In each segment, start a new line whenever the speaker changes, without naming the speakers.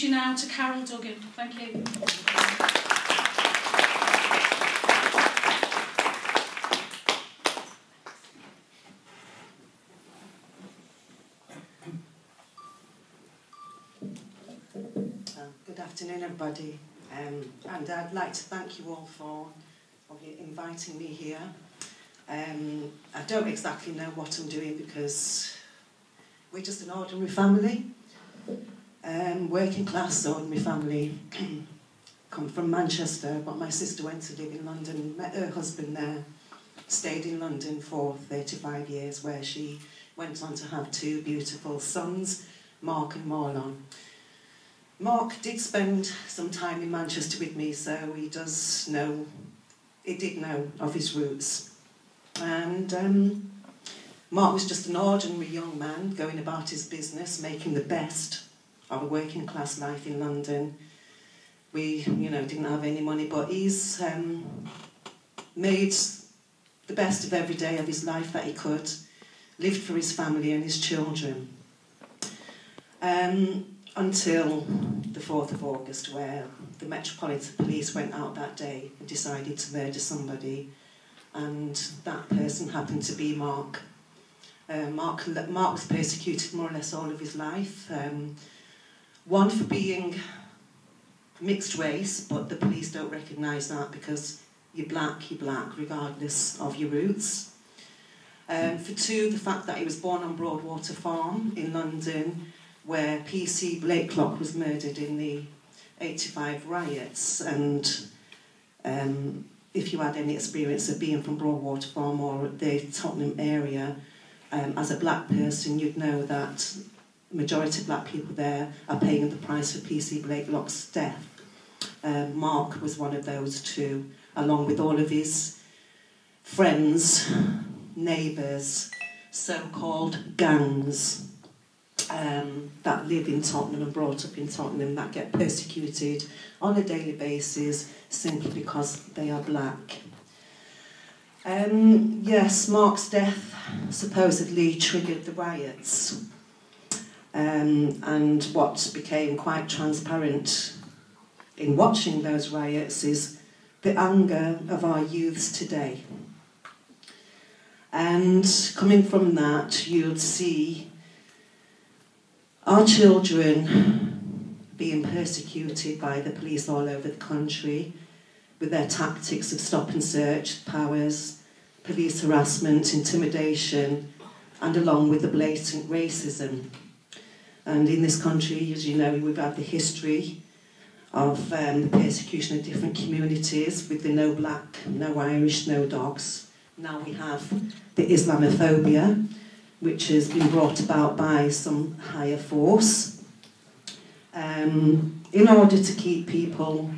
you now to Carol Duggan. Thank you.
Good afternoon, everybody, and I'd like to thank you all for inviting me here. I don't exactly know what I'm doing because we're just an ordinary family, working class ordinary family. Come from Manchester, but my sister went to live in London, met her husband there, stayed in London for 35 years, where she went on to have 2 beautiful sons, Mark and Marlon. Mark did spend some time in Manchester with me, so he did know of his roots. And Mark was just an ordinary young man going about his business, making the best of a working class life in London. We, didn't have any money, but he's made the best of every day of his life that he could, lived for his family and his children. Until the 4th of August, where the Metropolitan Police went out that day and decided to murder somebody, and that person happened to be Mark. Mark was persecuted more or less all of his life. One for being mixed race, but the police don't recognise that because you're black, regardless of your roots. For 2, the fact that he was born on Broadwater Farm in London, where PC Blakelock was murdered in the 85 riots. And if you had any experience of being from Broadwater Farm or the Tottenham area, as a black person, you'd know that the majority of black people there are paying the price for PC Blakelock's death. Mark was one of those 2, along with all of his friends, neighbours, so-called gangs, that live in Tottenham and brought up in Tottenham, that get persecuted on a daily basis simply because they are black. Yes, Mark's death supposedly triggered the riots, and what became quite transparent in watching those riots is the anger of our youths today. And coming from that, you'd see our children being persecuted by the police all over the country with their tactics of stop and search, powers, police harassment, intimidation, and along with the blatant racism. And in this country, as you know, we've had the history of the persecution of different communities with the no black, no Irish, no dogs. Now we have the Islamophobia, which has been brought about by some higher force, in order to keep people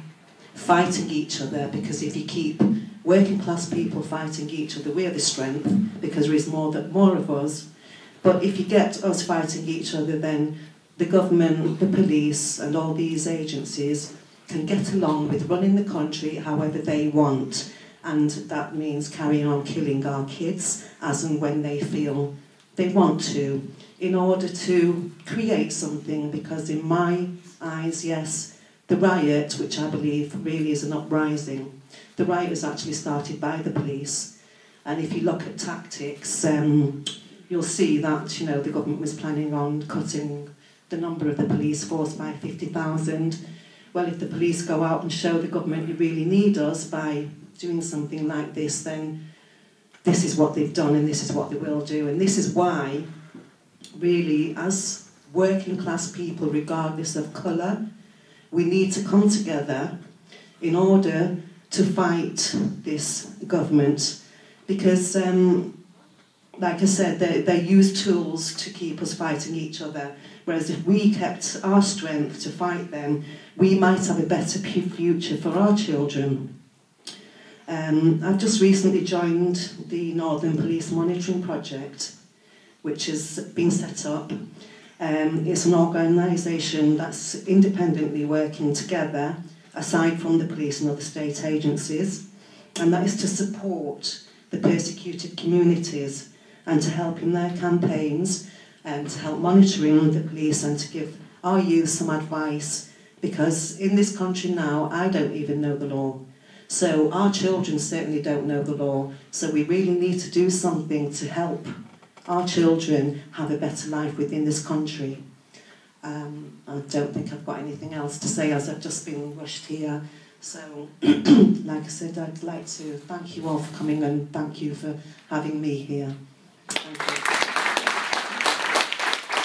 fighting each other, because if you keep working class people fighting each other, we're the strength, because there is more of us. But if you get us fighting each other, then the government, the police, and all these agencies can get along with running the country however they want, and that means carrying on killing our kids as and when they feel they want to, in order to create something. Because in my eyes, yes, the riot, which I believe really is an uprising, the riot was actually started by the police. And if you look at tactics, you'll see that, the government was planning on cutting the number of the police force by 50,000. Well, if the police go out and show the government you really need us by doing something like this, then this is what they've done and this is what they will do. And this is why, really, as working class people, regardless of colour, we need to come together in order to fight this government. Because, like I said, they use tools to keep us fighting each other. Whereas if we kept our strength to fight them, we might have a better future for our children. I've just recently joined the Northern Police Monitoring Project, which has been set up. It's an organisation that's independently working together, aside from the police and other state agencies, and that is to support the persecuted communities and to help in their campaigns and to help monitoring the police and to give our youth some advice Because in this country now, I don't even know the law. So our children certainly don't know the law. So we really need to do something to help our children have a better life within this country. I don't think I've got anything else to say as I've just been rushed here. So, like I said, I'd like to thank you all for coming and thank you for having me here.